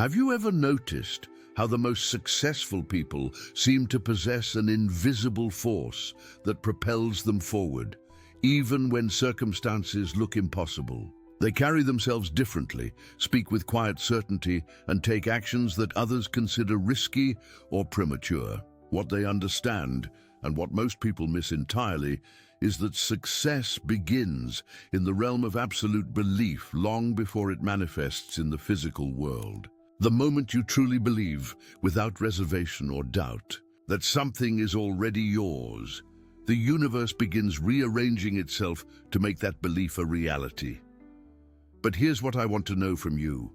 Have you ever noticed how the most successful people seem to possess an invisible force that propels them forward, even when circumstances look impossible? They carry themselves differently, speak with quiet certainty, and take actions that others consider risky or premature. What they understand, and what most people miss entirely, is that success begins in the realm of absolute belief long before it manifests in the physical world. The moment you truly believe, without reservation or doubt, that something is already yours, the universe begins rearranging itself to make that belief a reality. But here's what I want to know from you.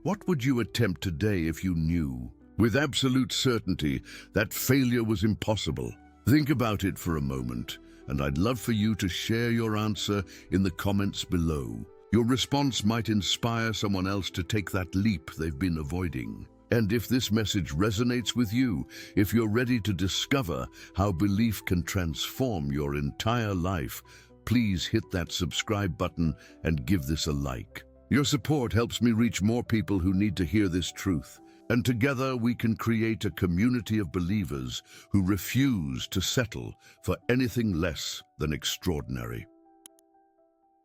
What would you attempt today if you knew, with absolute certainty, that failure was impossible? Think about it for a moment, and I'd love for you to share your answer in the comments below. Your response might inspire someone else to take that leap they've been avoiding. And if this message resonates with you, if you're ready to discover how belief can transform your entire life, please hit that subscribe button and give this a like. Your support helps me reach more people who need to hear this truth. And together we can create a community of believers who refuse to settle for anything less than extraordinary.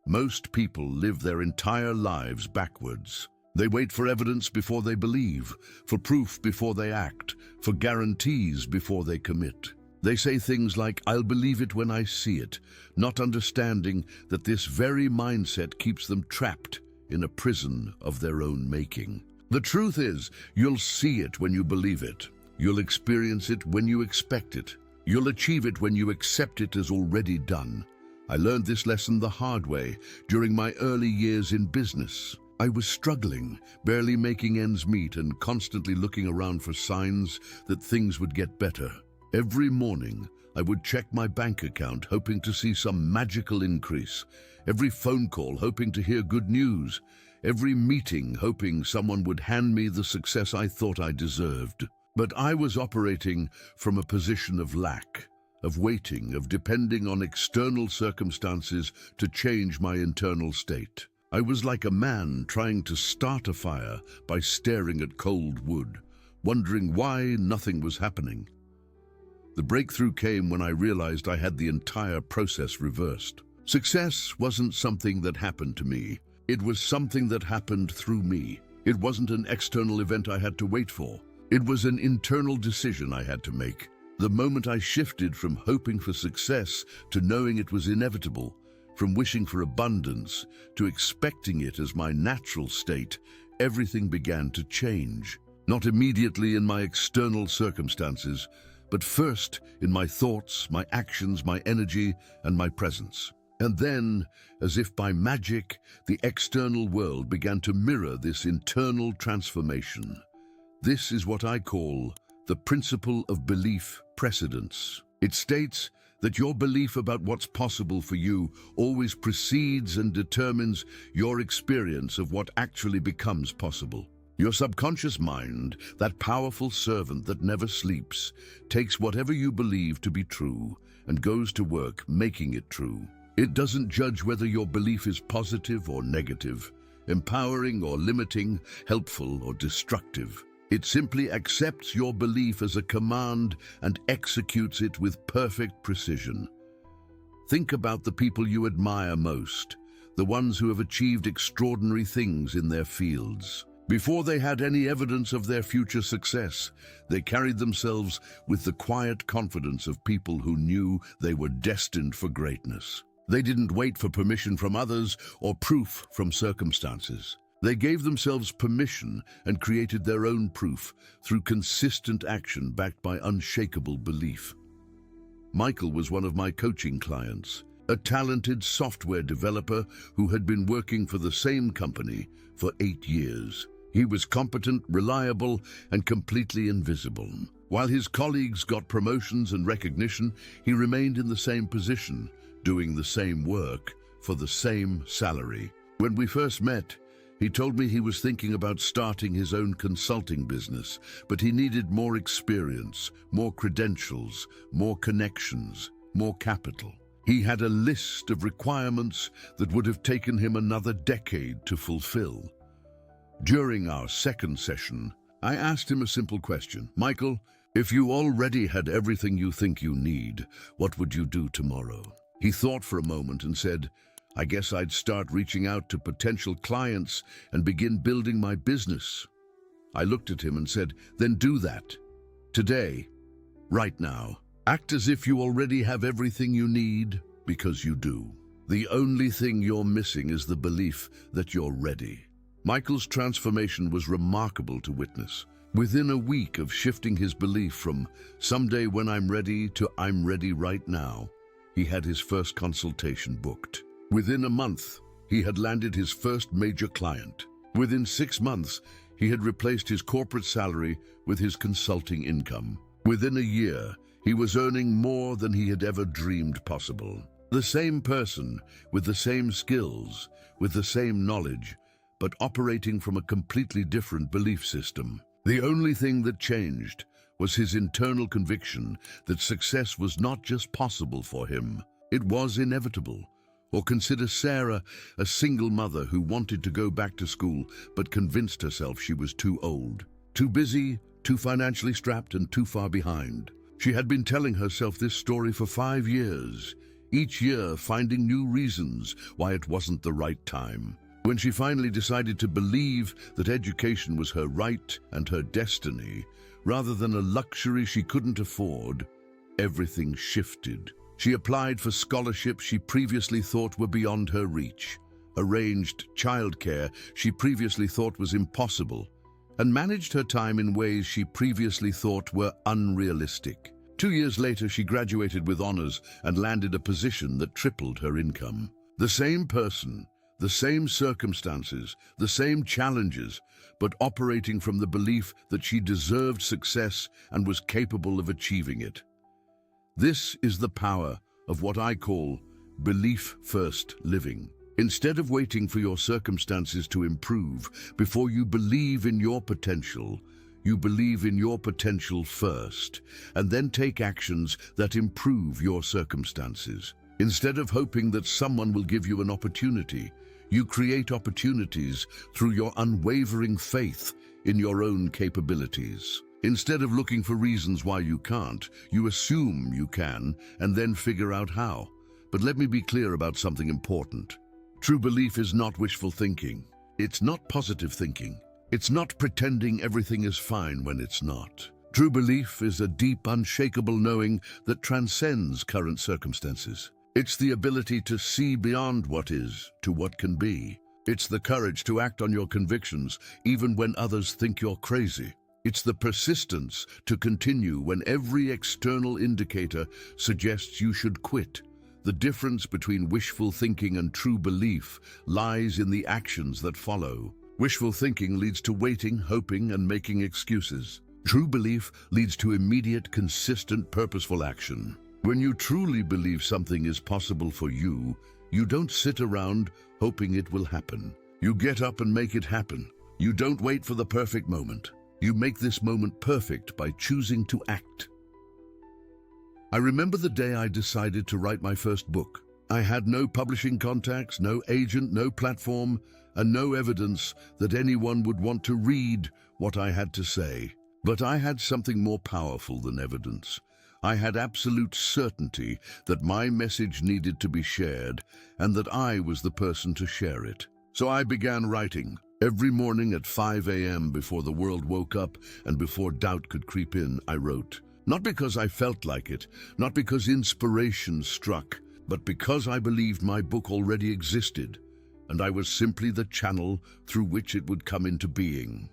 Most people live their entire lives backwards. They wait for evidence before they believe, for proof before they act, for guarantees before they commit. They say things like, "I'll believe it when I see it," not understanding that this very mindset keeps them trapped in a prison of their own making. The truth is, you'll see it when you believe it. You'll experience it when you expect it. You'll achieve it when you accept it as already done. I learned this lesson the hard way during my early years in business. I was struggling, barely making ends meet, and constantly looking around for signs that things would get better. Every morning, I would check my bank account, hoping to see some magical increase. Every phone call, hoping to hear good news. Every meeting, hoping someone would hand me the success I thought I deserved. But I was operating from a position of lack, of waiting, of depending on external circumstances to change my internal state. I was like a man trying to start a fire by staring at cold wood, wondering why nothing was happening. The breakthrough came when I realized I had the entire process reversed. Success wasn't something that happened to me. It was something that happened through me. It wasn't an external event I had to wait for. It was an internal decision I had to make. The moment I shifted from hoping for success to knowing it was inevitable, from wishing for abundance to expecting it as my natural state, everything began to change. Not immediately in my external circumstances, but first in my thoughts, my actions, my energy, and my presence. And then, as if by magic, the external world began to mirror this internal transformation. This is what I call the principle of belief precedence. It states that your belief about what's possible for you always precedes and determines your experience of what actually becomes possible. Your subconscious mind, that powerful servant that never sleeps, takes whatever you believe to be true and goes to work making it true. It doesn't judge whether your belief is positive or negative, empowering or limiting, helpful or destructive. It simply accepts your belief as a command and executes it with perfect precision. Think about the people you admire most, the ones who have achieved extraordinary things in their fields. Before they had any evidence of their future success, they carried themselves with the quiet confidence of people who knew they were destined for greatness. They didn't wait for permission from others or proof from circumstances. They gave themselves permission and created their own proof through consistent action backed by unshakable belief. Michael was one of my coaching clients, a talented software developer who had been working for the same company for 8 years. He was competent, reliable, and completely invisible. While his colleagues got promotions and recognition, he remained in the same position, doing the same work for the same salary. When we first met, he told me he was thinking about starting his own consulting business, but he needed more experience, more credentials, more connections, more capital. He had a list of requirements that would have taken him another decade to fulfill. During our second session, I asked him a simple question. Michael, if you already had everything you think you need, what would you do tomorrow? He thought for a moment and said, I guess I'd start reaching out to potential clients and begin building my business. I looked at him and said, then do that. Today, right now. Act as if you already have everything you need, because you do. The only thing you're missing is the belief that you're ready. Michael's transformation was remarkable to witness. Within a week of shifting his belief from someday when I'm ready to I'm ready right now, he had his first consultation booked. Within a month, he had landed his first major client. Within 6 months, he had replaced his corporate salary with his consulting income. Within a year, he was earning more than he had ever dreamed possible. The same person, with the same skills, with the same knowledge, but operating from a completely different belief system. The only thing that changed was his internal conviction that success was not just possible for him, it was inevitable. Or consider Sarah, a single mother who wanted to go back to school but convinced herself she was too old, too busy, too financially strapped, and too far behind. She had been telling herself this story for 5 years, each year finding new reasons why it wasn't the right time. When she finally decided to believe that education was her right and her destiny, rather than a luxury she couldn't afford, everything shifted. She applied for scholarships she previously thought were beyond her reach, arranged childcare she previously thought was impossible, and managed her time in ways she previously thought were unrealistic. 2 years later, she graduated with honors and landed a position that tripled her income. The same person, the same circumstances, the same challenges, but operating from the belief that she deserved success and was capable of achieving it. This is the power of what I call belief-first living. Instead of waiting for your circumstances to improve before you believe in your potential, you believe in your potential first, and then take actions that improve your circumstances. Instead of hoping that someone will give you an opportunity, you create opportunities through your unwavering faith in your own capabilities. Instead of looking for reasons why you can't, you assume you can and then figure out how. But let me be clear about something important. True belief is not wishful thinking. It's not positive thinking. It's not pretending everything is fine when it's not. True belief is a deep, unshakable knowing that transcends current circumstances. It's the ability to see beyond what is to what can be. It's the courage to act on your convictions even when others think you're crazy. It's the persistence to continue when every external indicator suggests you should quit. The difference between wishful thinking and true belief lies in the actions that follow. Wishful thinking leads to waiting, hoping, and making excuses. True belief leads to immediate, consistent, purposeful action. When you truly believe something is possible for you, you don't sit around hoping it will happen. You get up and make it happen. You don't wait for the perfect moment. You make this moment perfect by choosing to act. I remember the day I decided to write my first book. I had no publishing contacts, no agent, no platform, and no evidence that anyone would want to read what I had to say. But I had something more powerful than evidence. I had absolute certainty that my message needed to be shared and that I was the person to share it. So I began writing. Every morning at 5 a.m. before the world woke up and before doubt could creep in, I wrote. Not because I felt like it, not because inspiration struck, but because I believed my book already existed, and I was simply the channel through which it would come into being.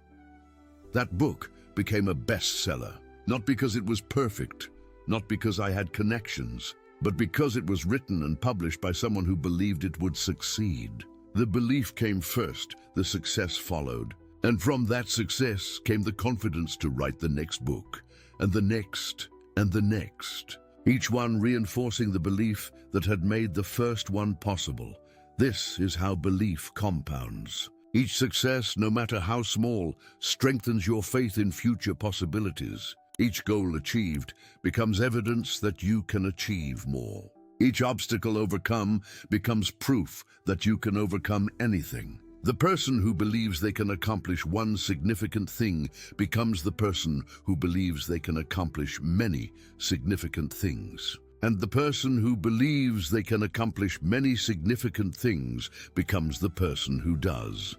That book became a bestseller, not because it was perfect, not because I had connections, but because it was written and published by someone who believed it would succeed. The belief came first, the success followed, and from that success came the confidence to write the next book, and the next, and the next, each one reinforcing the belief that had made the first one possible. This is how belief compounds. Each success, no matter how small, strengthens your faith in future possibilities. Each goal achieved becomes evidence that you can achieve more. Each obstacle overcome becomes proof that you can overcome anything. The person who believes they can accomplish one significant thing becomes the person who believes they can accomplish many significant things. And the person who believes they can accomplish many significant things becomes the person who does.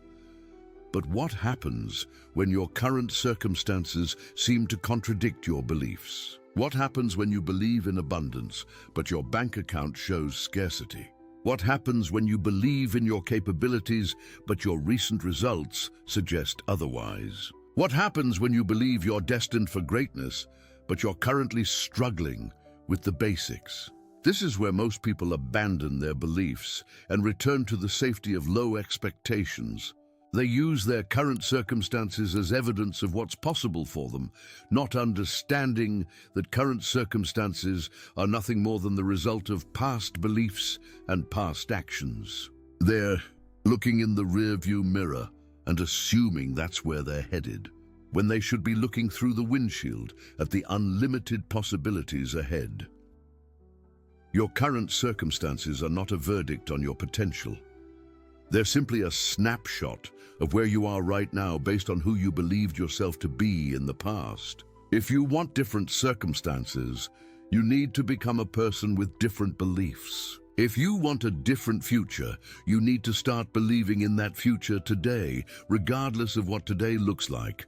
But what happens when your current circumstances seem to contradict your beliefs? What happens when you believe in abundance, but your bank account shows scarcity? What happens when you believe in your capabilities, but your recent results suggest otherwise? What happens when you believe you're destined for greatness, but you're currently struggling with the basics? This is where most people abandon their beliefs and return to the safety of low expectations. They use their current circumstances as evidence of what's possible for them, not understanding that current circumstances are nothing more than the result of past beliefs and past actions. They're looking in the rearview mirror and assuming that's where they're headed, when they should be looking through the windshield at the unlimited possibilities ahead. Your current circumstances are not a verdict on your potential. They're simply a snapshot of where you are right now based on who you believed yourself to be in the past. If you want different circumstances, you need to become a person with different beliefs. If you want a different future, you need to start believing in that future today, regardless of what today looks like.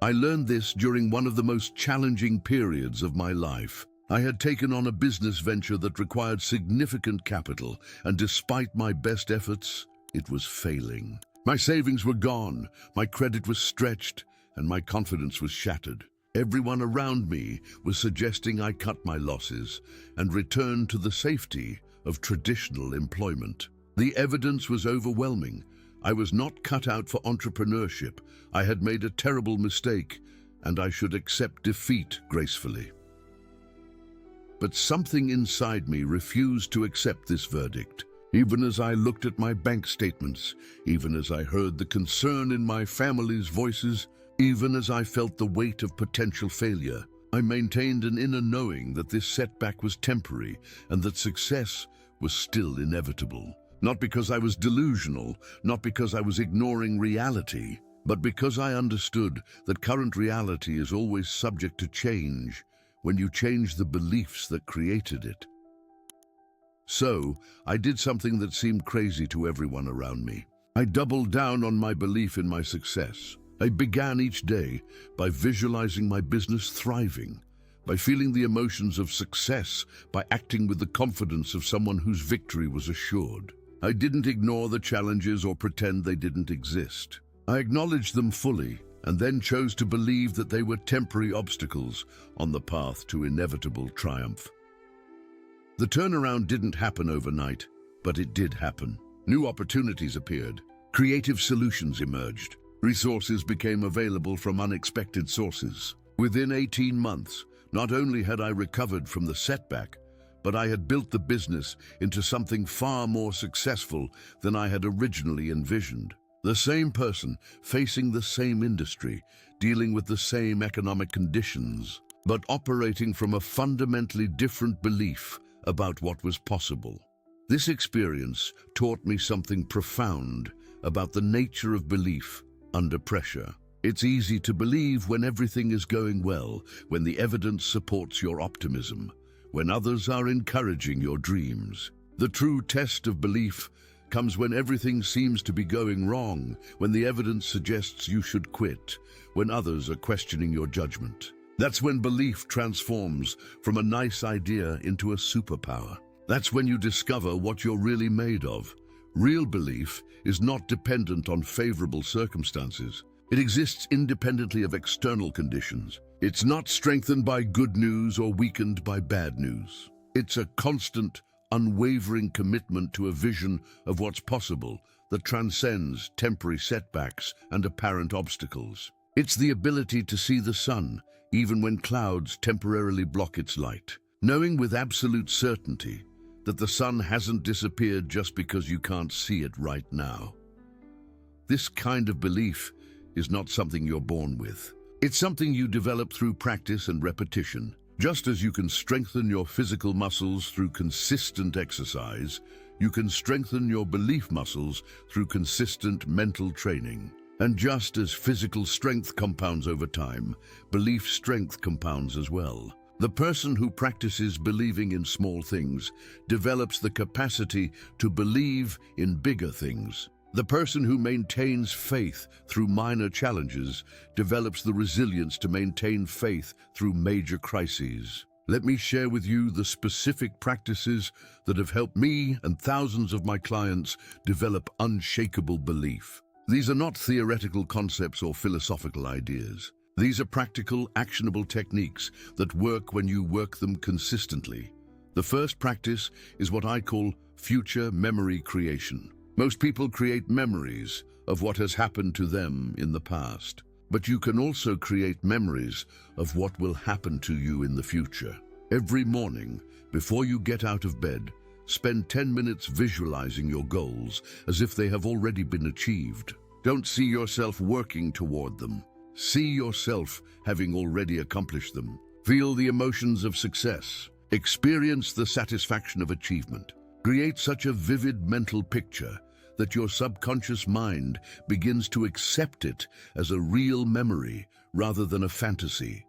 I learned this during one of the most challenging periods of my life. I had taken on a business venture that required significant capital, and despite my best efforts, it was failing. My savings were gone, my credit was stretched, and my confidence was shattered. Everyone around me was suggesting I cut my losses and return to the safety of traditional employment. The evidence was overwhelming. I was not cut out for entrepreneurship. I had made a terrible mistake, and I should accept defeat gracefully. But something inside me refused to accept this verdict. Even as I looked at my bank statements, even as I heard the concern in my family's voices, even as I felt the weight of potential failure, I maintained an inner knowing that this setback was temporary and that success was still inevitable. Not because I was delusional, not because I was ignoring reality, but because I understood that current reality is always subject to change when you change the beliefs that created it. So, I did something that seemed crazy to everyone around me. I doubled down on my belief in my success. I began each day by visualizing my business thriving, by feeling the emotions of success, by acting with the confidence of someone whose victory was assured. I didn't ignore the challenges or pretend they didn't exist. I acknowledged them fully and then chose to believe that they were temporary obstacles on the path to inevitable triumph. The turnaround didn't happen overnight, but it did happen. New opportunities appeared. Creative solutions emerged. Resources became available from unexpected sources. Within 18 months, not only had I recovered from the setback, but I had built the business into something far more successful than I had originally envisioned. The same person, facing the same industry, dealing with the same economic conditions, but operating from a fundamentally different belief about what was possible. This experience taught me something profound about the nature of belief under pressure. It's easy to believe when everything is going well, when the evidence supports your optimism, when others are encouraging your dreams. The true test of belief comes when everything seems to be going wrong, when the evidence suggests you should quit, when others are questioning your judgment. That's when belief transforms from a nice idea into a superpower. That's when you discover what you're really made of. Real belief is not dependent on favorable circumstances. It exists independently of external conditions. It's not strengthened by good news or weakened by bad news. It's a constant, unwavering commitment to a vision of what's possible that transcends temporary setbacks and apparent obstacles. It's the ability to see the sun, even when clouds temporarily block its light, knowing with absolute certainty that the sun hasn't disappeared just because you can't see it right now. This kind of belief is not something you're born with. It's something you develop through practice and repetition. Just as you can strengthen your physical muscles through consistent exercise, You can strengthen your belief muscles through consistent mental training. And just as physical strength compounds over time, belief strength compounds as well. The person who practices believing in small things develops the capacity to believe in bigger things. The person who maintains faith through minor challenges develops the resilience to maintain faith through major crises. Let me share with you the specific practices that have helped me and thousands of my clients develop unshakable belief. These are not theoretical concepts or philosophical ideas. These are practical, actionable techniques that work when you work them consistently. The first practice is what I call future memory creation. Most people create memories of what has happened to them in the past, but you can also create memories of what will happen to you in the future. Every morning, before you get out of bed, spend 10 minutes visualizing your goals as if they have already been achieved. Don't see yourself working toward them. See yourself having already accomplished them. Feel the emotions of success. Experience the satisfaction of achievement. Create such a vivid mental picture that your subconscious mind begins to accept it as a real memory rather than a fantasy.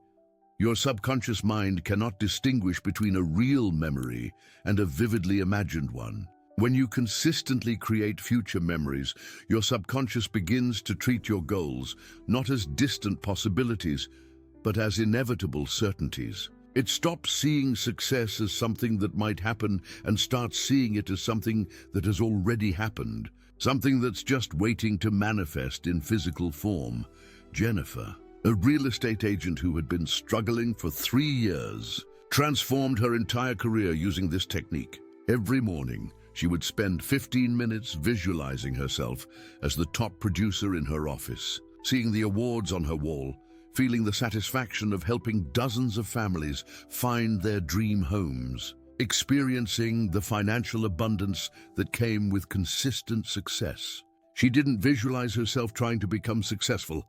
Your subconscious mind cannot distinguish between a real memory and a vividly imagined one. When you consistently create future memories, your subconscious begins to treat your goals not as distant possibilities, but as inevitable certainties. It stops seeing success as something that might happen and starts seeing it as something that has already happened, something that's just waiting to manifest in physical form. Jennifer, a real estate agent who had been struggling for 3 years, transformed her entire career using this technique. Every morning, she would spend 15 minutes visualizing herself as the top producer in her office, seeing the awards on her wall, feeling the satisfaction of helping dozens of families find their dream homes, experiencing the financial abundance that came with consistent success. She didn't visualize herself trying to become successful.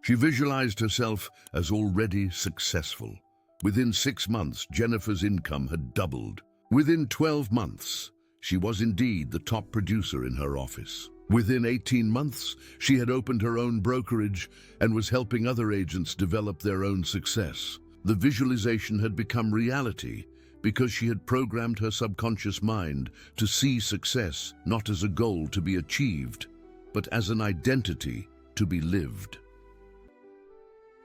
She visualized herself as already successful. Within 6 months, Jennifer's income had doubled. Within 12 months, she was indeed the top producer in her office. Within 18 months, she had opened her own brokerage and was helping other agents develop their own success. The visualization had become reality because she had programmed her subconscious mind to see success not as a goal to be achieved, but as an identity to be lived.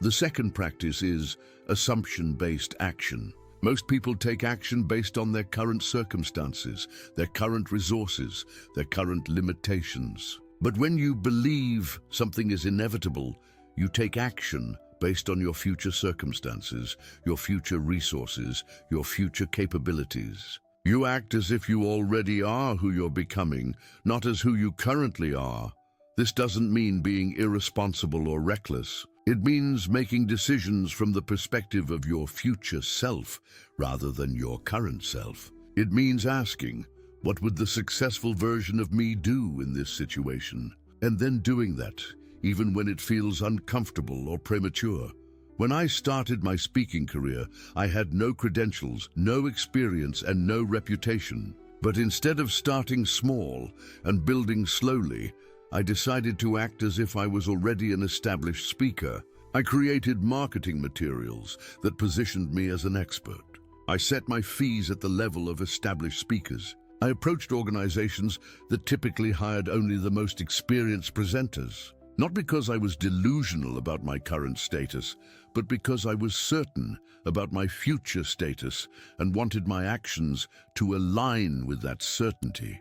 The second practice is assumption-based action. Most people take action based on their current circumstances, their current resources, their current limitations. But when you believe something is inevitable, you take action based on your future circumstances, your future resources, your future capabilities. You act as if you already are who you're becoming, not as who you currently are. This doesn't mean being irresponsible or reckless. It means making decisions from the perspective of your future self rather than your current self. It means asking, what would the successful version of me do in this situation? And then doing that, even when it feels uncomfortable or premature. When I started my speaking career, I had no credentials, no experience, and no reputation. But instead of starting small and building slowly, I decided to act as if I was already an established speaker. I created marketing materials that positioned me as an expert. I set my fees at the level of established speakers. I approached organizations that typically hired only the most experienced presenters. Not because I was delusional about my current status, but because I was certain about my future status and wanted my actions to align with that certainty.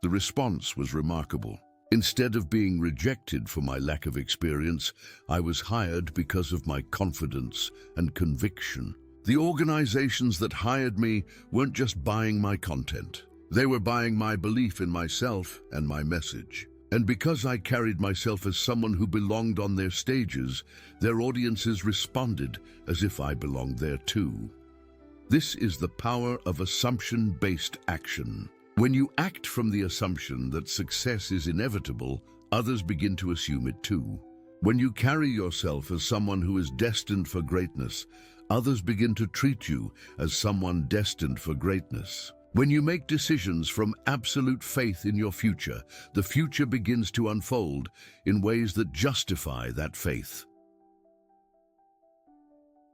The response was remarkable. Instead of being rejected for my lack of experience, I was hired because of my confidence and conviction. The organizations that hired me weren't just buying my content. They were buying my belief in myself and my message. And because I carried myself as someone who belonged on their stages, their audiences responded as if I belonged there too. This is the power of assumption-based action. When you act from the assumption that success is inevitable, others begin to assume it too. When you carry yourself as someone who is destined for greatness, others begin to treat you as someone destined for greatness. When you make decisions from absolute faith in your future, the future begins to unfold in ways that justify that faith.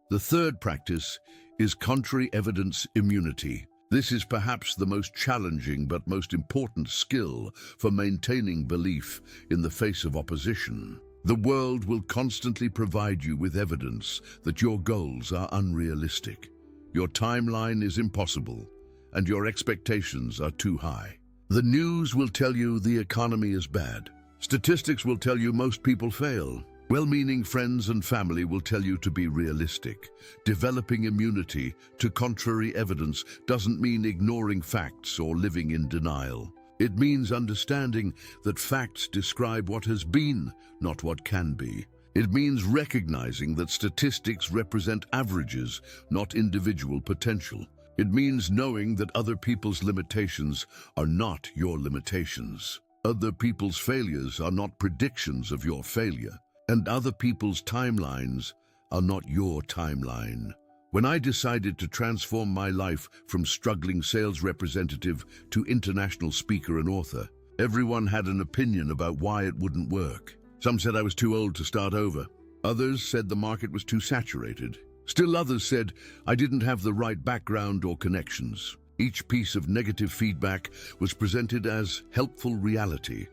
The third practice is contrary evidence immunity. This is perhaps the most challenging but most important skill for maintaining belief in the face of opposition. The world will constantly provide you with evidence that your goals are unrealistic, your timeline is impossible, and your expectations are too high. The news will tell you the economy is bad. Statistics will tell you most people fail. Well-meaning friends and family will tell you to be realistic. Developing immunity to contrary evidence doesn't mean ignoring facts or living in denial. It means understanding that facts describe what has been, not what can be. It means recognizing that statistics represent averages, not individual potential. It means knowing that other people's limitations are not your limitations. Other people's failures are not predictions of your failure. And other people's timelines are not your timeline. When I decided to transform my life from struggling sales representative to international speaker and author, everyone had an opinion about why it wouldn't work. Some said I was too old to start over. Others said the market was too saturated. Still others said I didn't have the right background or connections. Each piece of negative feedback was presented as helpful reality,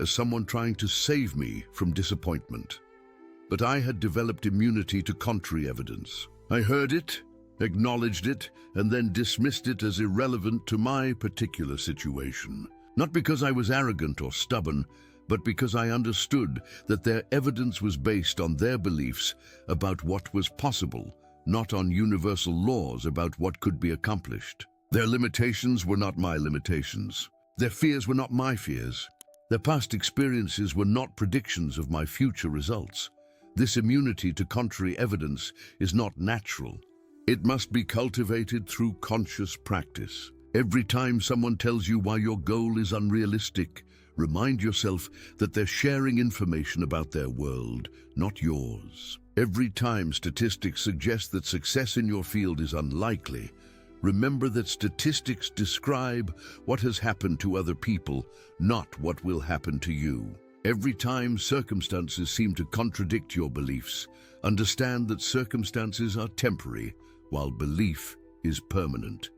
as someone trying to save me from disappointment. But I had developed immunity to contrary evidence. I heard it, acknowledged it, and then dismissed it as irrelevant to my particular situation. Not because I was arrogant or stubborn, but because I understood that their evidence was based on their beliefs about what was possible, not on universal laws about what could be accomplished. Their limitations were not my limitations. Their fears were not my fears. Their past experiences were not predictions of my future results. This immunity to contrary evidence is not natural. It must be cultivated through conscious practice. Every time someone tells you why your goal is unrealistic, remind yourself that they're sharing information about their world, not yours. Every time statistics suggest that success in your field is unlikely, remember that statistics describe what has happened to other people, not what will happen to you. Every time circumstances seem to contradict your beliefs, understand that circumstances are temporary, while belief is permanent.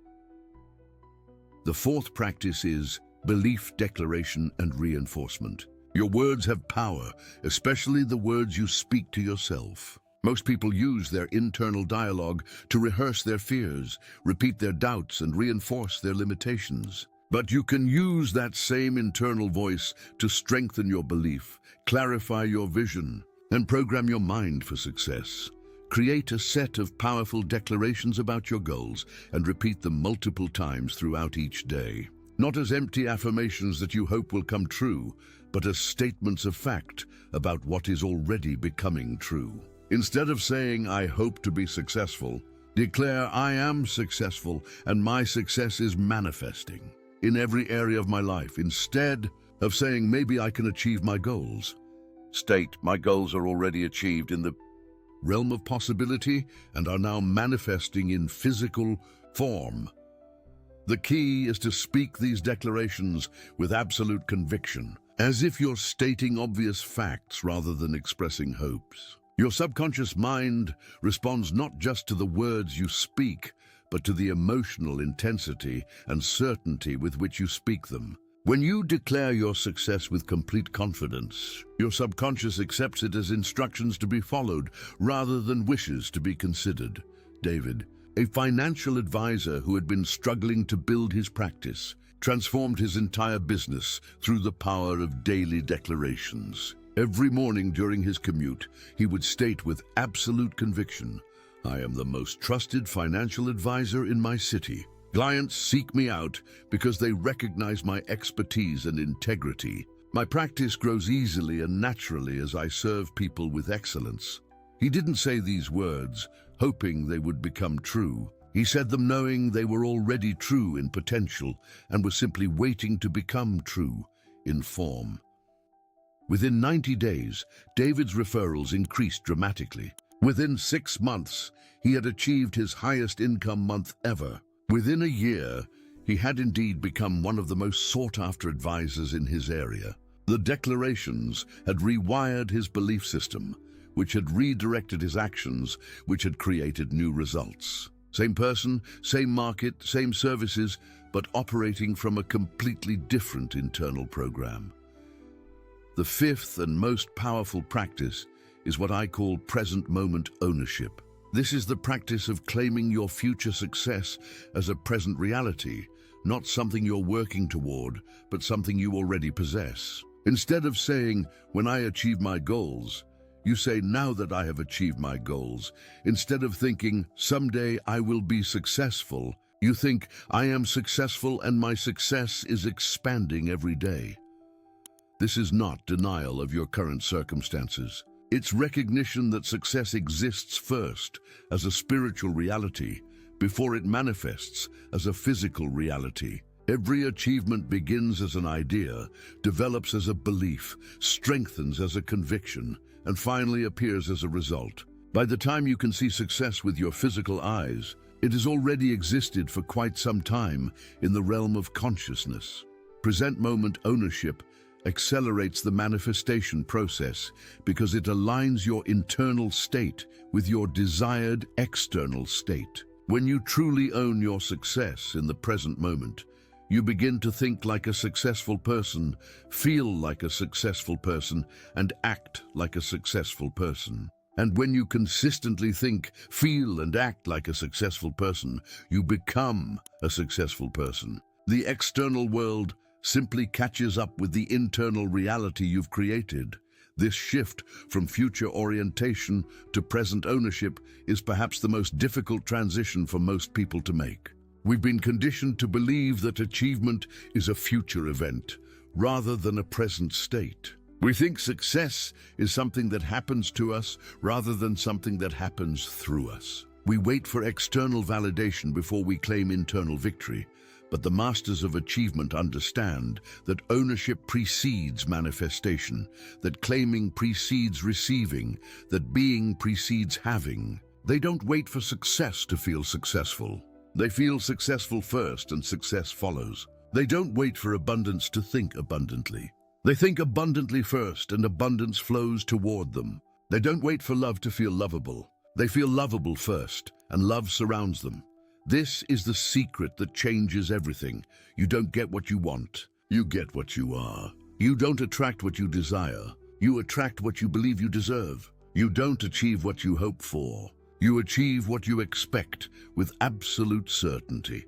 The fourth practice is belief declaration and reinforcement. Your words have power, especially the words you speak to yourself. Most people use their internal dialogue to rehearse their fears, repeat their doubts, and reinforce their limitations. But you can use that same internal voice to strengthen your belief, clarify your vision, and program your mind for success. Create a set of powerful declarations about your goals and repeat them multiple times throughout each day. Not as empty affirmations that you hope will come true, but as statements of fact about what is already becoming true. Instead of saying, "I hope to be successful," declare, "I am successful and my success is manifesting in every area of my life." Instead of saying, "Maybe I can achieve my goals," state, "My goals are already achieved in the realm of possibility and are now manifesting in physical form." The key is to speak these declarations with absolute conviction, as if you're stating obvious facts rather than expressing hopes. Your subconscious mind responds not just to the words you speak, but to the emotional intensity and certainty with which you speak them. When you declare your success with complete confidence, your subconscious accepts it as instructions to be followed rather than wishes to be considered. David, a financial advisor who had been struggling to build his practice, transformed his entire business through the power of daily declarations. Every morning during his commute, he would state with absolute conviction, "I am the most trusted financial advisor in my city. Clients seek me out because they recognize my expertise and integrity. My practice grows easily and naturally as I serve people with excellence." He didn't say these words, hoping they would become true. He said them knowing they were already true in potential and were simply waiting to become true in form. Within 90 days, David's referrals increased dramatically. Within 6 months, he had achieved his highest income month ever. Within a year, He had indeed become one of the most sought-after advisors in his area. The declarations had rewired his belief system, which had redirected his actions, which had created new results. Same person, same market, same services, but operating from a completely different internal program. The fifth and most powerful practice is what I call present moment ownership. This is the practice of claiming your future success as a present reality, not something you're working toward, but something you already possess. Instead of saying, "When I achieve my goals," you say, "Now that I have achieved my goals." Instead of thinking, "Someday I will be successful," you think, "I am successful and my success is expanding every day." This is not denial of your current circumstances. It's recognition that success exists first as a spiritual reality before it manifests as a physical reality. Every achievement begins as an idea, develops as a belief, strengthens as a conviction, and finally appears as a result. By the time you can see success with your physical eyes, it has already existed for quite some time in the realm of consciousness. Present moment ownership accelerates the manifestation process because it aligns your internal state with your desired external state. When you truly own your success in the present moment, you begin to think like a successful person, feel like a successful person, and act like a successful person. And when you consistently think, feel, and act like a successful person, you become a successful person. The external world simply catches up with the internal reality you've created. This shift from future orientation to present ownership is perhaps the most difficult transition for most people to make. We've been conditioned to believe that achievement is a future event, rather than a present state. We think success is something that happens to us rather than something that happens through us. We wait for external validation before we claim internal victory, but the masters of achievement understand that ownership precedes manifestation, that claiming precedes receiving, that being precedes having. They don't wait for success to feel successful. They feel successful first and success follows. They don't wait for abundance to think abundantly. They think abundantly first and abundance flows toward them. They don't wait for love to feel lovable. They feel lovable first and love surrounds them. This is the secret that changes everything. You don't get what you want. You get what you are. You don't attract what you desire. You attract what you believe you deserve. You don't achieve what you hope for. You achieve what you expect with absolute certainty.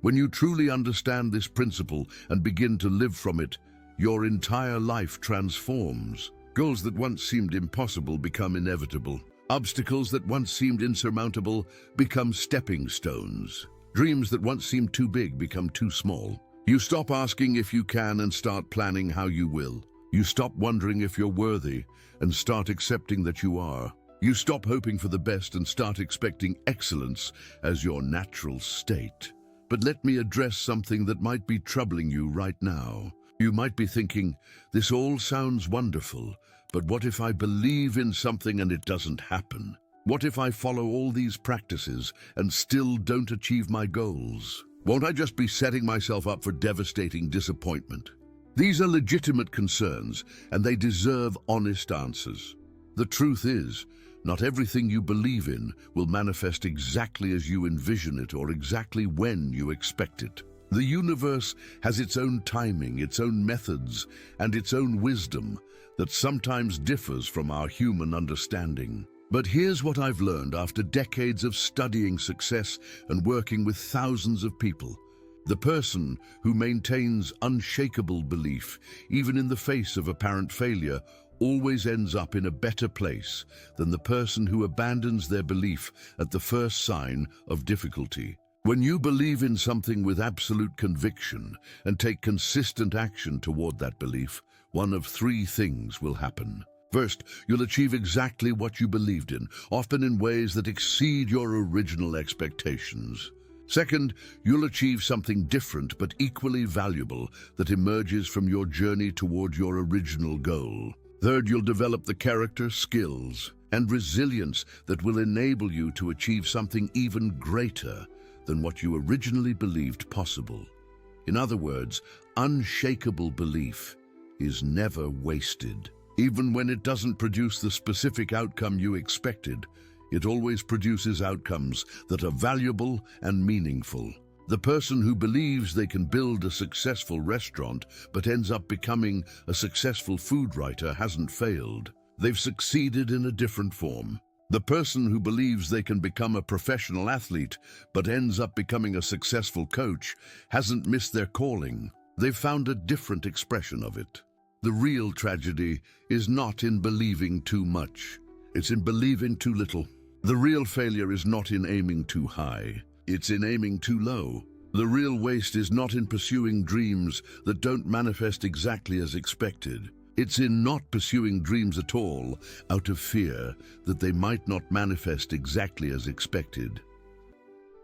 When you truly understand this principle and begin to live from it, your entire life transforms. Goals that once seemed impossible become inevitable. Obstacles that once seemed insurmountable become stepping stones. Dreams that once seemed too big become too small. You stop asking if you can and start planning how you will. You stop wondering if you're worthy and start accepting that you are. You stop hoping for the best and start expecting excellence as your natural state. But let me address something that might be troubling you right now. You might be thinking, this all sounds wonderful, but what if I believe in something and it doesn't happen? What if I follow all these practices and still don't achieve my goals? Won't I just be setting myself up for devastating disappointment? These are legitimate concerns, and they deserve honest answers. The truth is, not everything you believe in will manifest exactly as you envision it or exactly when you expect it. The universe has its own timing, its own methods, and its own wisdom that sometimes differs from our human understanding. But here's what I've learned after decades of studying success and working with thousands of people. The person who maintains unshakable belief, even in the face of apparent failure, always ends up in a better place than the person who abandons their belief at the first sign of difficulty. When you believe in something with absolute conviction and take consistent action toward that belief, one of three things will happen. First, you'll achieve exactly what you believed in, often in ways that exceed your original expectations. Second, you'll achieve something different but equally valuable that emerges from your journey toward your original goal. Third, you'll develop the character, skills, and resilience that will enable you to achieve something even greater than what you originally believed possible. In other words, unshakable belief is never wasted. Even when it doesn't produce the specific outcome you expected, it always produces outcomes that are valuable and meaningful. The person who believes they can build a successful restaurant but ends up becoming a successful food writer hasn't failed. They've succeeded in a different form. The person who believes they can become a professional athlete but ends up becoming a successful coach hasn't missed their calling. They've found a different expression of it. The real tragedy is not in believing too much. It's in believing too little. The real failure is not in aiming too high. It's in aiming too low. The real waste is not in pursuing dreams that don't manifest exactly as expected. It's in not pursuing dreams at all out of fear that they might not manifest exactly as expected.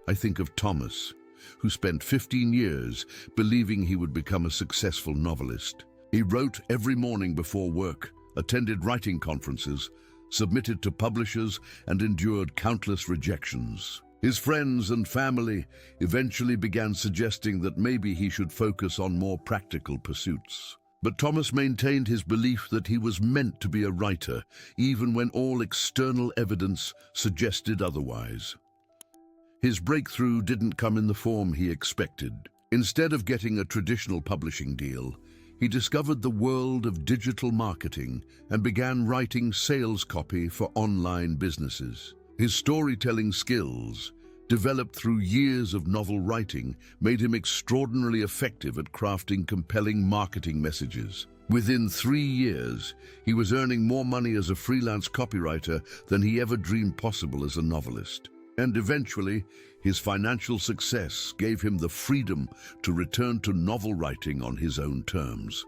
I think of Thomas, who spent 15 years believing he would become a successful novelist. He wrote every morning before work, attended writing conferences, submitted to publishers, and endured countless rejections. His friends and family eventually began suggesting that maybe he should focus on more practical pursuits. But Thomas maintained his belief that he was meant to be a writer, even when all external evidence suggested otherwise. His breakthrough didn't come in the form he expected. Instead of getting a traditional publishing deal, he discovered the world of digital marketing and began writing sales copy for online businesses. His storytelling skills, developed through years of novel writing, made him extraordinarily effective at crafting compelling marketing messages. Within 3 years, he was earning more money as a freelance copywriter than he ever dreamed possible as a novelist. And eventually, his financial success gave him the freedom to return to novel writing on his own terms.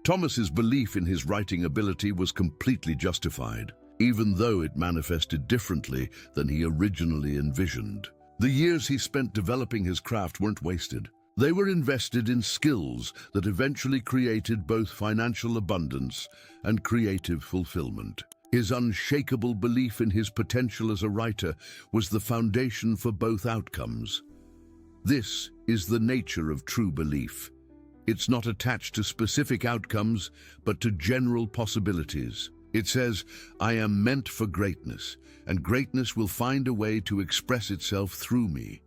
Thomas's belief in his writing ability was completely justified, even though it manifested differently than he originally envisioned. The years he spent developing his craft weren't wasted. They were invested in skills that eventually created both financial abundance and creative fulfillment. His unshakable belief in his potential as a writer was the foundation for both outcomes. This is the nature of true belief. It's not attached to specific outcomes, but to general possibilities. It says, I am meant for greatness, and greatness will find a way to express itself through me.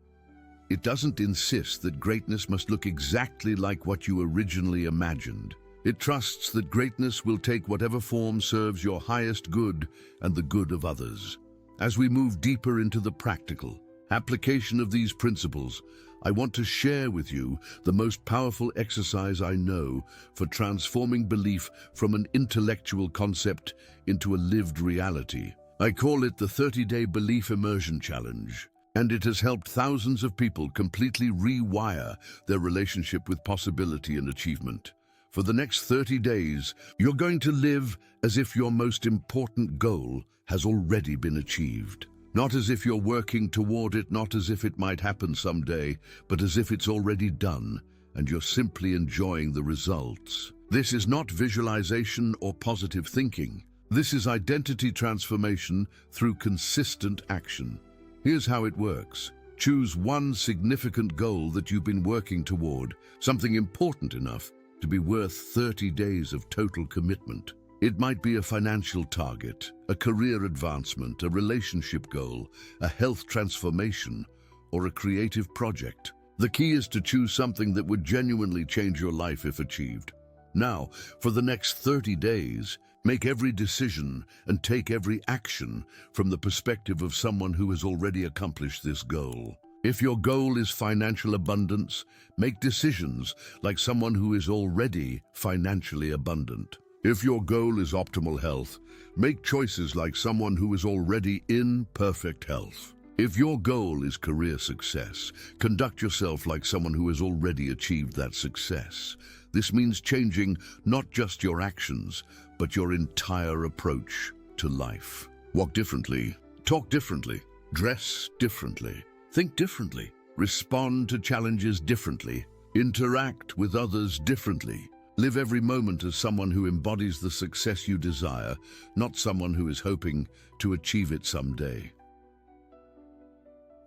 It doesn't insist that greatness must look exactly like what you originally imagined. It trusts that greatness will take whatever form serves your highest good and the good of others. As we move deeper into the practical application of these principles, I want to share with you the most powerful exercise I know for transforming belief from an intellectual concept into a lived reality. I call it the 30-Day Belief Immersion Challenge, and it has helped thousands of people completely rewire their relationship with possibility and achievement. For the next 30 days, you're going to live as if your most important goal has already been achieved. Not as if you're working toward it, not as if it might happen someday, but as if it's already done, and you're simply enjoying the results. This is not visualization or positive thinking. This is identity transformation through consistent action. Here's how it works. Choose one significant goal that you've been working toward, something important enough to be worth 30 days of total commitment. It might be a financial target, a career advancement, a relationship goal, a health transformation, or a creative project. The key is to choose something that would genuinely change your life if achieved. Now, for the next 30 days, make every decision and take every action from the perspective of someone who has already accomplished this goal. If your goal is financial abundance, make decisions like someone who is already financially abundant. If your goal is optimal health, make choices like someone who is already in perfect health. If your goal is career success, conduct yourself like someone who has already achieved that success. This means changing not just your actions, but your entire approach to life. Walk differently, talk differently, dress differently. Think differently, respond to challenges differently, interact with others differently. Live every moment as someone who embodies the success you desire, not someone who is hoping to achieve it someday.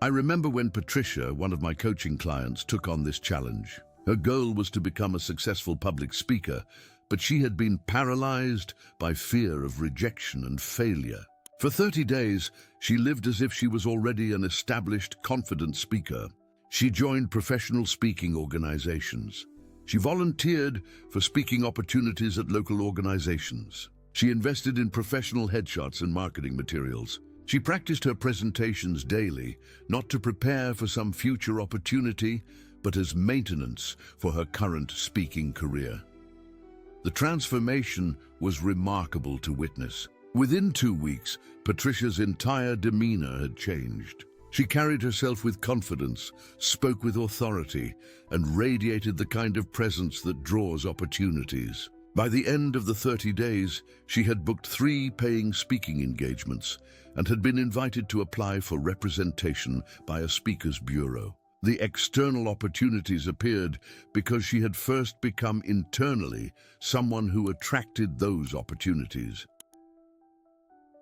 I remember when Patricia, one of my coaching clients, took on this challenge. Her goal was to become a successful public speaker, but she had been paralyzed by fear of rejection and failure. For 30 days, she lived as if she was already an established, confident speaker. She joined professional speaking organizations. She volunteered for speaking opportunities at local organizations. She invested in professional headshots and marketing materials. She practiced her presentations daily, not to prepare for some future opportunity, but as maintenance for her current speaking career. The transformation was remarkable to witness. Within 2 weeks, Patricia's entire demeanor had changed. She carried herself with confidence, spoke with authority, and radiated the kind of presence that draws opportunities. By the end of the 30 days, she had booked 3 paying speaking engagements and had been invited to apply for representation by a speakers bureau. The external opportunities appeared because she had first become internally someone who attracted those opportunities.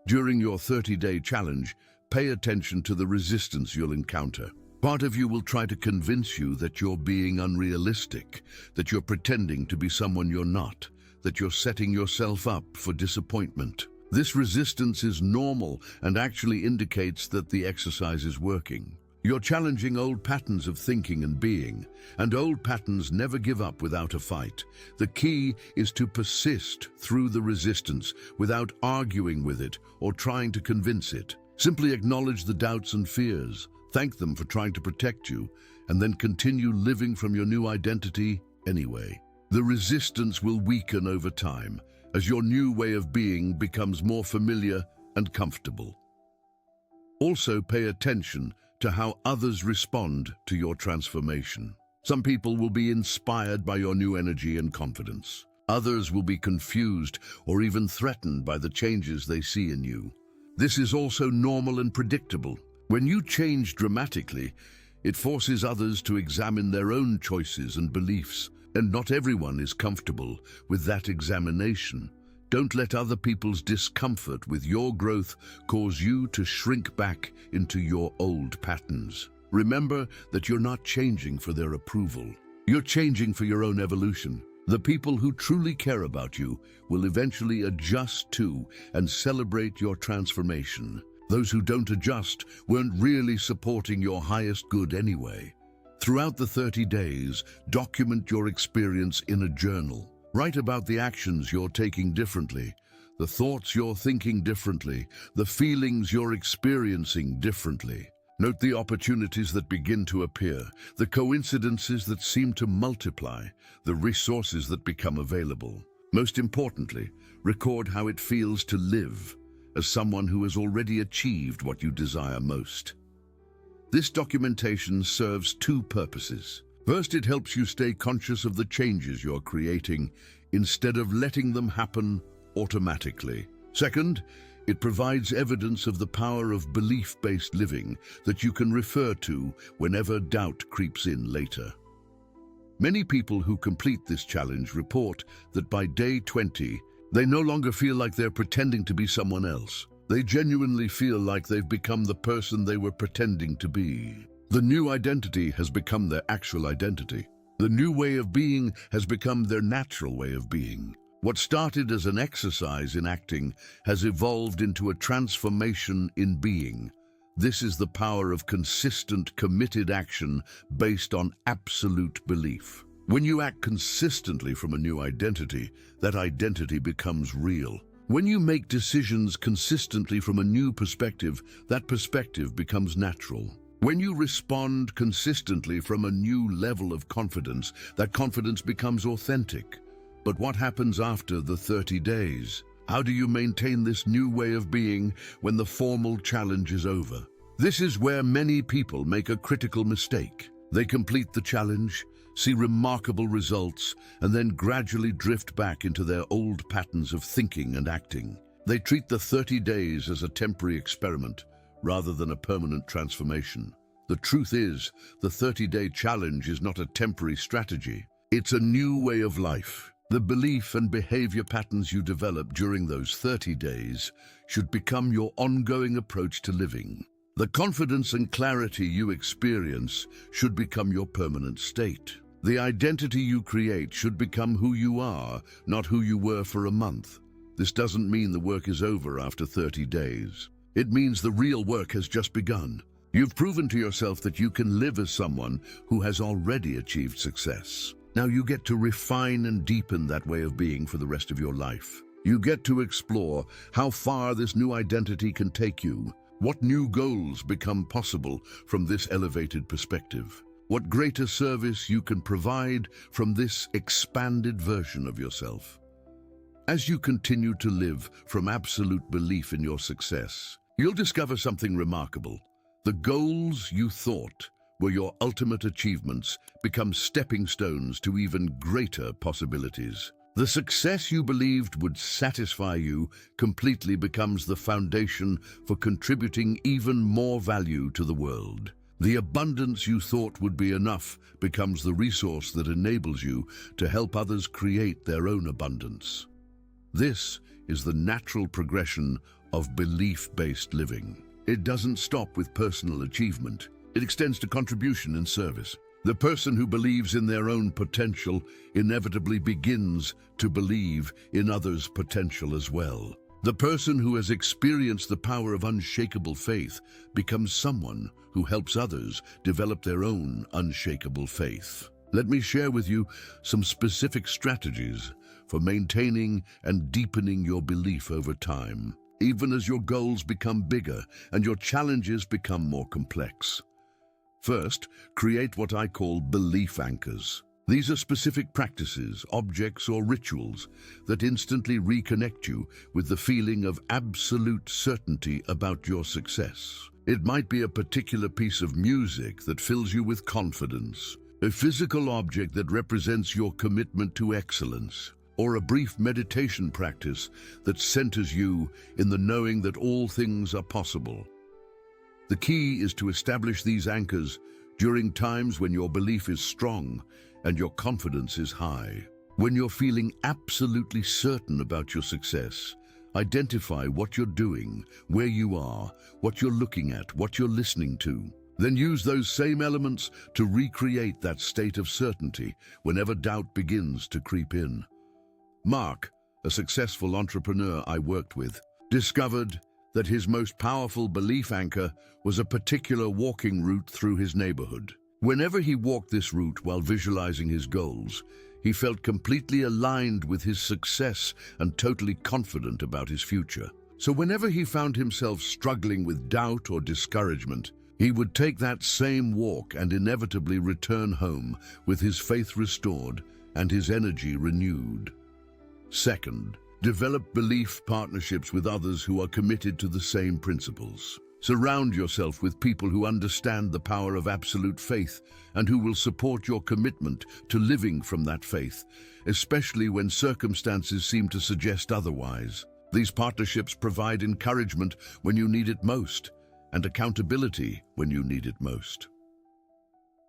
During your 30-day challenge, pay attention to the resistance you'll encounter. Part of you will try to convince you that you're being unrealistic, that you're pretending to be someone you're not, that you're setting yourself up for disappointment. This resistance is normal and actually indicates that the exercise is working. You're challenging old patterns of thinking and being, and old patterns never give up without a fight. The key is to persist through the resistance without arguing with it or trying to convince it. Simply acknowledge the doubts and fears, thank them for trying to protect you, and then continue living from your new identity anyway. The resistance will weaken over time as your new way of being becomes more familiar and comfortable. Also, pay attention to how others respond to your transformation. Some people will be inspired by your new energy and confidence. Others will be confused or even threatened by the changes they see in you. This is also normal and predictable. When you change dramatically, it forces others to examine their own choices and beliefs, and not everyone is comfortable with that examination. Don't let other people's discomfort with your growth cause you to shrink back into your old patterns. Remember that you're not changing for their approval. You're changing for your own evolution. The people who truly care about you will eventually adjust to and celebrate your transformation. Those who don't adjust weren't really supporting your highest good anyway. Throughout the 30 days, document your experience in a journal. Write about the actions you're taking differently, the thoughts you're thinking differently, the feelings you're experiencing differently. Note the opportunities that begin to appear, the coincidences that seem to multiply, the resources that become available. Most importantly, record how it feels to live as someone who has already achieved what you desire most. This documentation serves 2 purposes. First, it helps you stay conscious of the changes you're creating instead of letting them happen automatically. Second, it provides evidence of the power of belief-based living that you can refer to whenever doubt creeps in later. Many people who complete this challenge report that by day 20, they no longer feel like they're pretending to be someone else. They genuinely feel like they've become the person they were pretending to be. The new identity has become their actual identity. The new way of being has become their natural way of being. What started as an exercise in acting has evolved into a transformation in being. This is the power of consistent, committed action based on absolute belief. When you act consistently from a new identity, that identity becomes real. When you make decisions consistently from a new perspective, that perspective becomes natural. When you respond consistently from a new level of confidence, that confidence becomes authentic. But what happens after the 30 days? How do you maintain this new way of being when the formal challenge is over? This is where many people make a critical mistake. They complete the challenge, see remarkable results, and then gradually drift back into their old patterns of thinking and acting. They treat the 30 days as a temporary experiment, rather than a permanent transformation. The truth is, the 30-day challenge is not a temporary strategy. It's a new way of life. The belief and behavior patterns you develop during those 30 days should become your ongoing approach to living. The confidence and clarity you experience should become your permanent state. The identity you create should become who you are, not who you were for a month. This doesn't mean the work is over after 30 days. It means the real work has just begun. You've proven to yourself that you can live as someone who has already achieved success. Now you get to refine and deepen that way of being for the rest of your life. You get to explore how far this new identity can take you. What new goals become possible from this elevated perspective? What greater service you can provide from this expanded version of yourself? As you continue to live from absolute belief in your success, you'll discover something remarkable. The goals you thought were your ultimate achievements become stepping stones to even greater possibilities. The success you believed would satisfy you completely becomes the foundation for contributing even more value to the world. The abundance you thought would be enough becomes the resource that enables you to help others create their own abundance. This is the natural progression of belief-based living. It doesn't stop with personal achievement. It extends to contribution and service. The person who believes in their own potential inevitably begins to believe in others' potential as well. The person who has experienced the power of unshakable faith becomes someone who helps others develop their own unshakable faith. Let me share with you some specific strategies for maintaining and deepening your belief over time, even as your goals become bigger and your challenges become more complex. First, create what I call belief anchors. These are specific practices, objects, or rituals that instantly reconnect you with the feeling of absolute certainty about your success. It might be a particular piece of music that fills you with confidence, a physical object that represents your commitment to excellence, or a brief meditation practice that centers you in the knowing that all things are possible. The key is to establish these anchors during times when your belief is strong and your confidence is high. When you're feeling absolutely certain about your success, identify what you're doing, where you are, what you're looking at, what you're listening to. Then use those same elements to recreate that state of certainty whenever doubt begins to creep in. Mark, a successful entrepreneur I worked with, discovered that his most powerful belief anchor was a particular walking route through his neighborhood. Whenever he walked this route while visualizing his goals, he felt completely aligned with his success and totally confident about his future. So whenever he found himself struggling with doubt or discouragement, he would take that same walk and inevitably return home with his faith restored and his energy renewed. Second, develop belief partnerships with others who are committed to the same principles. Surround yourself with people who understand the power of absolute faith and who will support your commitment to living from that faith, especially when circumstances seem to suggest otherwise. These partnerships provide encouragement when you need it most and accountability when you need it most.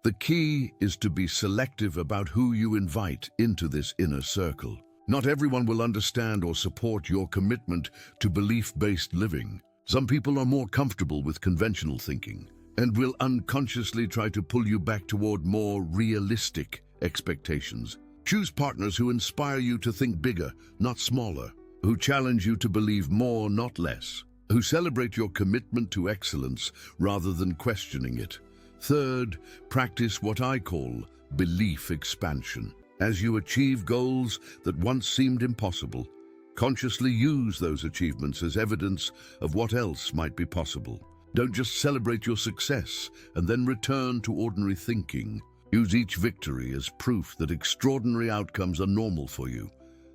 The key is to be selective about who you invite into this inner circle. Not everyone will understand or support your commitment to belief-based living. Some people are more comfortable with conventional thinking and will unconsciously try to pull you back toward more realistic expectations. Choose partners who inspire you to think bigger, not smaller, who challenge you to believe more, not less, who celebrate your commitment to excellence rather than questioning it. Third, practice what I call belief expansion. As you achieve goals that once seemed impossible, consciously use those achievements as evidence of what else might be possible. Don't just celebrate your success and then return to ordinary thinking. Use each victory as proof that extraordinary outcomes are normal for you,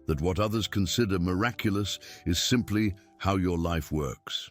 that what others consider miraculous is simply how your life works.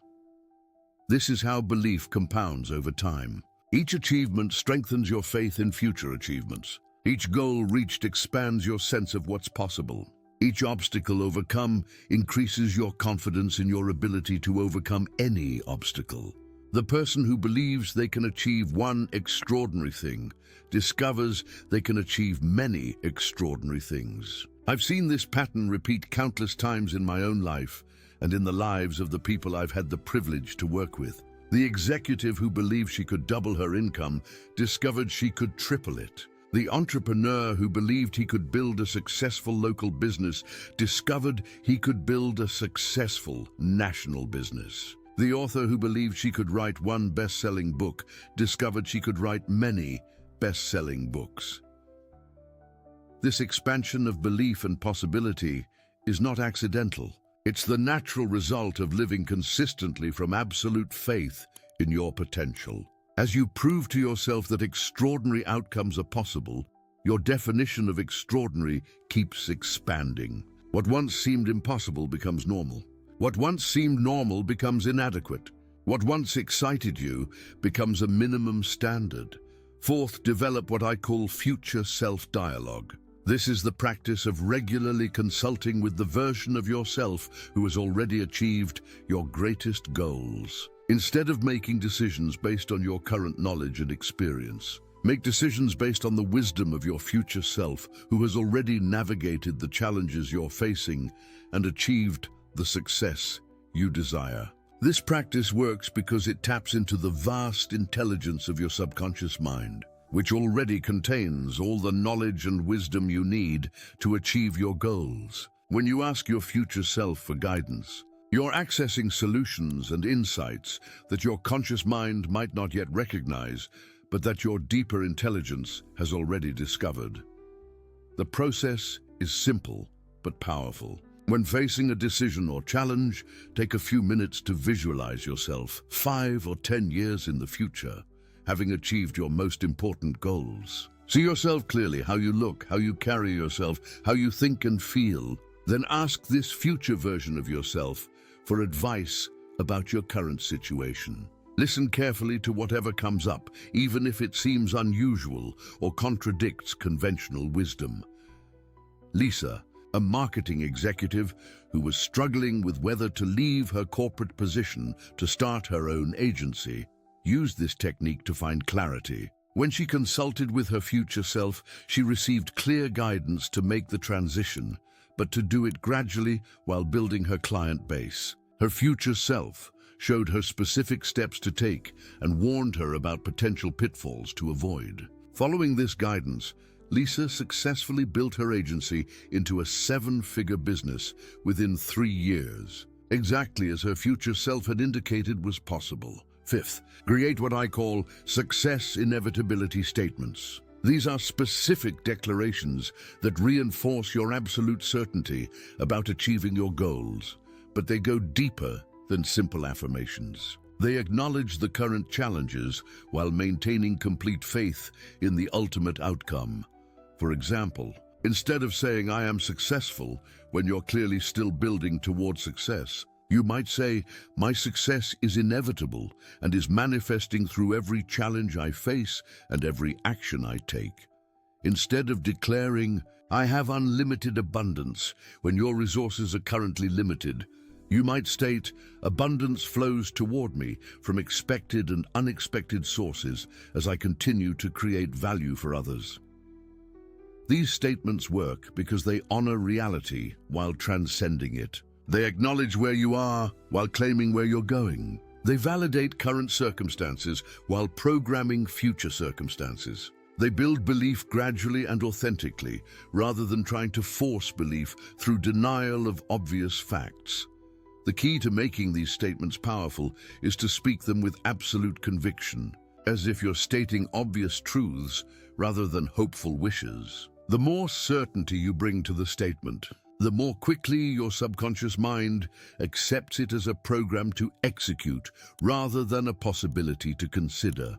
This is how belief compounds over time. Each achievement strengthens your faith in future achievements. Each goal reached expands your sense of what's possible. Each obstacle overcome increases your confidence in your ability to overcome any obstacle. The person who believes they can achieve one extraordinary thing discovers they can achieve many extraordinary things. I've seen this pattern repeat countless times in my own life and in the lives of the people I've had the privilege to work with. The executive who believed she could double her income discovered she could triple it. The entrepreneur who believed he could build a successful local business discovered he could build a successful national business. The author who believed she could write one best-selling book discovered she could write many best-selling books. This expansion of belief and possibility is not accidental. It's the natural result of living consistently from absolute faith in your potential. As you prove to yourself that extraordinary outcomes are possible, your definition of extraordinary keeps expanding. What once seemed impossible becomes normal. What once seemed normal becomes inadequate. What once excited you becomes a minimum standard. Fourth, develop what I call future self-dialogue. This is the practice of regularly consulting with the version of yourself who has already achieved your greatest goals. Instead of making decisions based on your current knowledge and experience, make decisions based on the wisdom of your future self who has already navigated the challenges you're facing and achieved the success you desire. This practice works because it taps into the vast intelligence of your subconscious mind, which already contains all the knowledge and wisdom you need to achieve your goals. When you ask your future self for guidance, you're accessing solutions and insights that your conscious mind might not yet recognize, but that your deeper intelligence has already discovered. The process is simple but powerful. When facing a decision or challenge, take a few minutes to visualize yourself 5 or 10 years in the future, having achieved your most important goals. See yourself clearly, how you look, how you carry yourself, how you think and feel. Then ask this future version of yourself for advice about your current situation. Listen carefully to whatever comes up, even if it seems unusual or contradicts conventional wisdom. Lisa, a marketing executive who was struggling with whether to leave her corporate position to start her own agency, used this technique to find clarity. When she consulted with her future self, she received clear guidance to make the transition, but to do it gradually while building her client base. Her future self showed her specific steps to take and warned her about potential pitfalls to avoid. Following this guidance, Lisa successfully built her agency into a 7-figure business within 3 years, exactly as her future self had indicated was possible. Fifth, create what I call success inevitability statements. These are specific declarations that reinforce your absolute certainty about achieving your goals, but they go deeper than simple affirmations. They acknowledge the current challenges while maintaining complete faith in the ultimate outcome. For example, instead of saying, "I am successful," when you're clearly still building toward success, you might say, "My success is inevitable and is manifesting through every challenge I face and every action I take." Instead of declaring, "I have unlimited abundance," when your resources are currently limited, you might state, "Abundance flows toward me from expected and unexpected sources as I continue to create value for others." These statements work because they honor reality while transcending it. They acknowledge where you are while claiming where you're going. They validate current circumstances while programming future circumstances. They build belief gradually and authentically, rather than trying to force belief through denial of obvious facts. The key to making these statements powerful is to speak them with absolute conviction, as if you're stating obvious truths rather than hopeful wishes. The more certainty you bring to the statement, the more quickly your subconscious mind accepts it as a program to execute rather than a possibility to consider.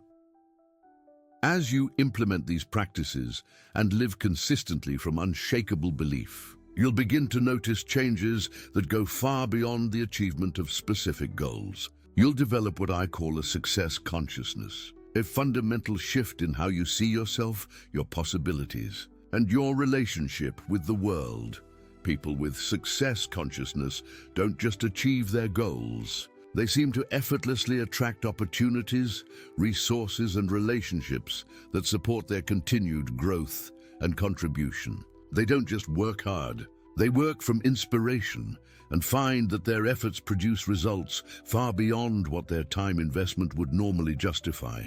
As you implement these practices and live consistently from unshakable belief, you'll begin to notice changes that go far beyond the achievement of specific goals. You'll develop what I call a success consciousness, a fundamental shift in how you see yourself, your possibilities, and your relationship with the world. People with success consciousness don't just achieve their goals. They seem to effortlessly attract opportunities, resources, and relationships that support their continued growth and contribution. They don't just work hard, They work from inspiration and find that their efforts produce results far beyond what their time investment would normally justify.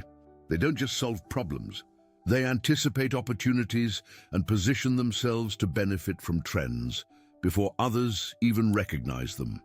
They don't just solve problems. They anticipate opportunities and position themselves to benefit from trends before others even recognize them.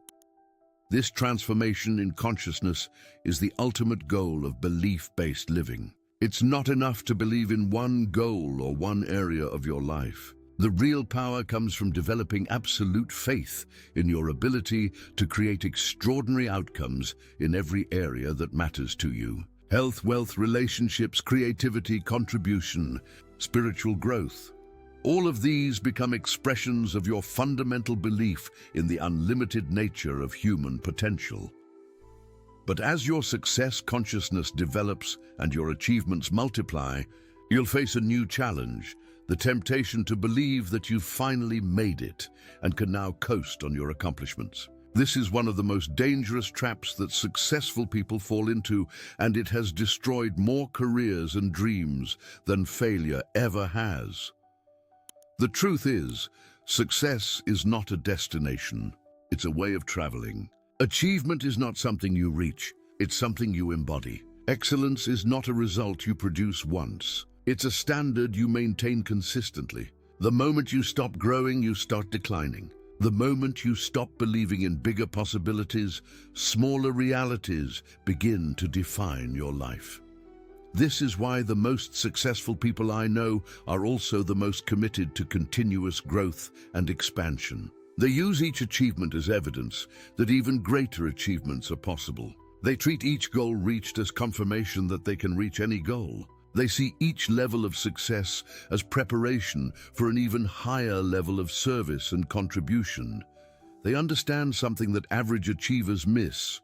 This transformation in consciousness is the ultimate goal of belief-based living. It's not enough to believe in one goal or one area of your life. The real power comes from developing absolute faith in your ability to create extraordinary outcomes in every area that matters to you. Health, wealth, relationships, creativity, contribution, spiritual growth. All of these become expressions of your fundamental belief in the unlimited nature of human potential. But as your success consciousness develops and your achievements multiply, you'll face a new challenge, the temptation to believe that you've finally made it and can now coast on your accomplishments. This is one of the most dangerous traps that successful people fall into, and it has destroyed more careers and dreams than failure ever has. The truth is, success is not a destination, it's a way of traveling. Achievement is not something you reach, it's something you embody. Excellence is not a result you produce once. It's a standard you maintain consistently. The moment you stop growing, you start declining. The moment you stop believing in bigger possibilities, smaller realities begin to define your life. This is why the most successful people I know are also the most committed to continuous growth and expansion. They use each achievement as evidence that even greater achievements are possible. They treat each goal reached as confirmation that they can reach any goal. They see each level of success as preparation for an even higher level of service and contribution. They understand something that average achievers miss.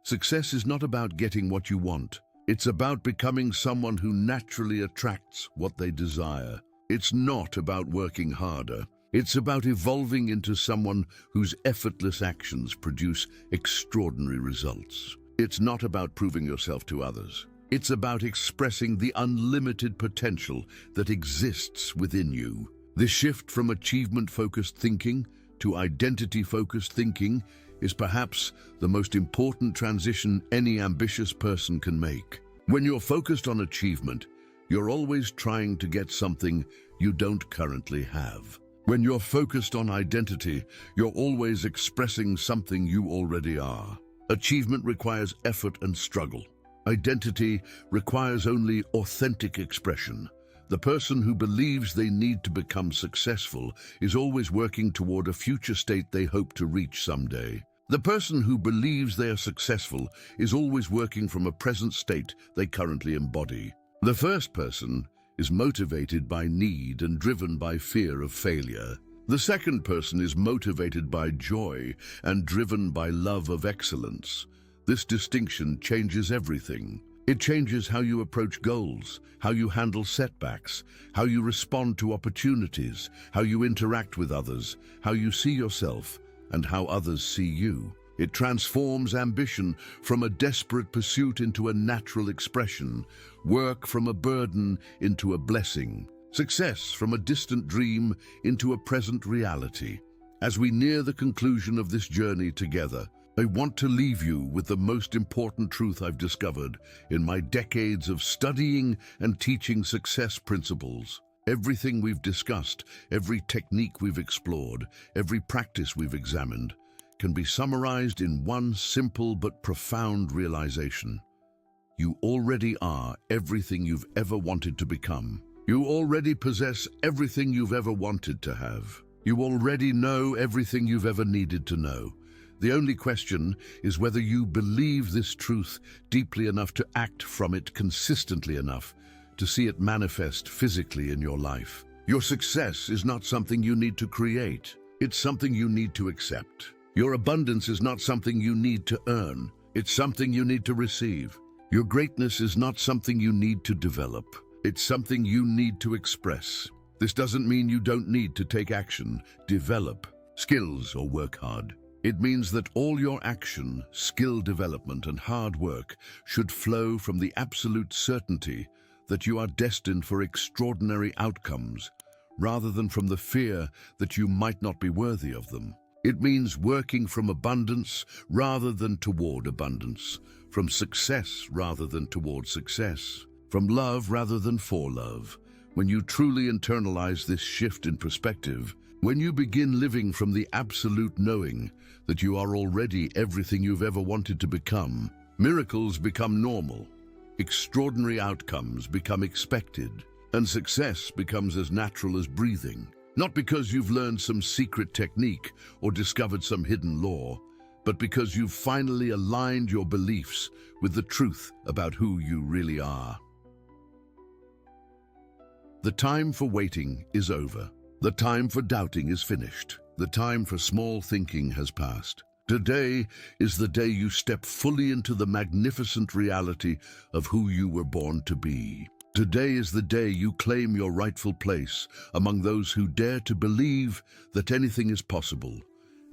Success is not about getting what you want. It's about becoming someone who naturally attracts what they desire. It's not about working harder. It's about evolving into someone whose effortless actions produce extraordinary results. It's not about proving yourself to others. It's about expressing the unlimited potential that exists within you. This shift from achievement-focused thinking to identity-focused thinking is perhaps the most important transition any ambitious person can make. When you're focused on achievement, you're always trying to get something you don't currently have. When you're focused on identity, you're always expressing something you already are. Achievement requires effort and struggle. Identity requires only authentic expression. The person who believes they need to become successful is always working toward a future state they hope to reach someday. The person who believes they are successful is always working from a present state they currently embody. The first person is motivated by need and driven by fear of failure. The second person is motivated by joy and driven by love of excellence. This distinction changes everything. It changes how you approach goals, how you handle setbacks, how you respond to opportunities, how you interact with others, how you see yourself, and how others see you. It transforms ambition from a desperate pursuit into a natural expression, work from a burden into a blessing, success from a distant dream into a present reality. As we near the conclusion of this journey together, I want to leave you with the most important truth I've discovered in my decades of studying and teaching success principles. Everything we've discussed, every technique we've explored, every practice we've examined, can be summarized in one simple but profound realization. You already are everything you've ever wanted to become. You already possess everything you've ever wanted to have. You already know everything you've ever needed to know. The only question is whether you believe this truth deeply enough to act from it consistently enough to see it manifest physically in your life. Your success is not something you need to create. It's something you need to accept. Your abundance is not something you need to earn. It's something you need to receive. Your greatness is not something you need to develop. It's something you need to express. This doesn't mean you don't need to take action, develop skills, or work hard. It means that all your action, skill development, and hard work should flow from the absolute certainty that you are destined for extraordinary outcomes, rather than from the fear that you might not be worthy of them. It means working from abundance rather than toward abundance, from success rather than toward success, from love rather than for love. When you truly internalize this shift in perspective, when you begin living from the absolute knowing that you are already everything you've ever wanted to become, miracles become normal, extraordinary outcomes become expected, and success becomes as natural as breathing. Not because you've learned some secret technique or discovered some hidden law, but because you've finally aligned your beliefs with the truth about who you really are. The time for waiting is over. The time for doubting is finished. The time for small thinking has passed. Today is the day you step fully into the magnificent reality of who you were born to be. Today is the day you claim your rightful place among those who dare to believe that anything is possible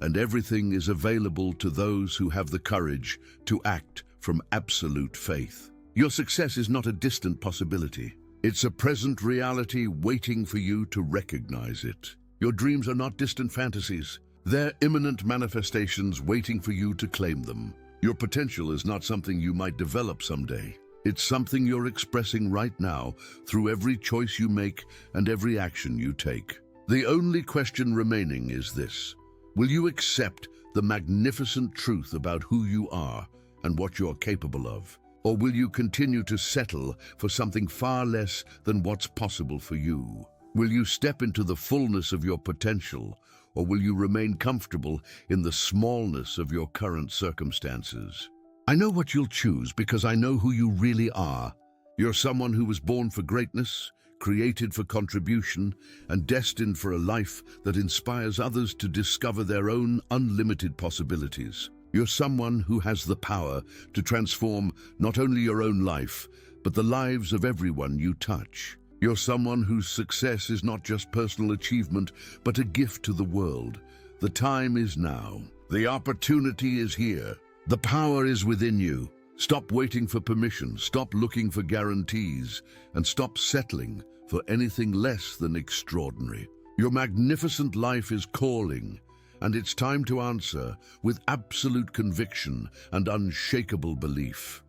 and everything is available to those who have the courage to act from absolute faith. Your success is not a distant possibility. It's a present reality waiting for you to recognize it. Your dreams are not distant fantasies. They're imminent manifestations waiting for you to claim them. Your potential is not something you might develop someday. It's something you're expressing right now through every choice you make and every action you take. The only question remaining is this: will you accept the magnificent truth about who you are and what you're capable of? Or will you continue to settle for something far less than what's possible for you? Will you step into the fullness of your potential, or will you remain comfortable in the smallness of your current circumstances? I know what you'll choose because I know who you really are. You're someone who was born for greatness, created for contribution, and destined for a life that inspires others to discover their own unlimited possibilities. You're someone who has the power to transform not only your own life, but the lives of everyone you touch. You're someone whose success is not just personal achievement, but a gift to the world. The time is now. The opportunity is here. The power is within you. Stop waiting for permission, stop looking for guarantees, and stop settling for anything less than extraordinary. Your magnificent life is calling, and it's time to answer with absolute conviction and unshakable belief.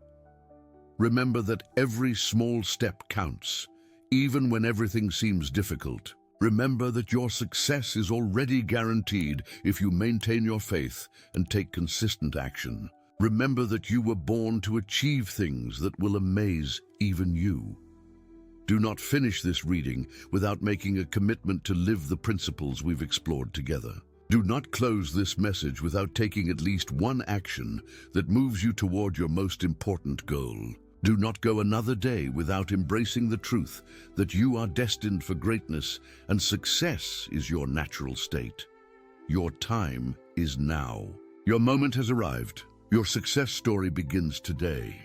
Remember that every small step counts, even when everything seems difficult. Remember that your success is already guaranteed if you maintain your faith and take consistent action. Remember that you were born to achieve things that will amaze even you. Do not finish this reading without making a commitment to live the principles we've explored together. Do not close this message without taking at least one action that moves you toward your most important goal. Do not go another day without embracing the truth that you are destined for greatness and success is your natural state. Your time is now. Your moment has arrived. Your success story begins today.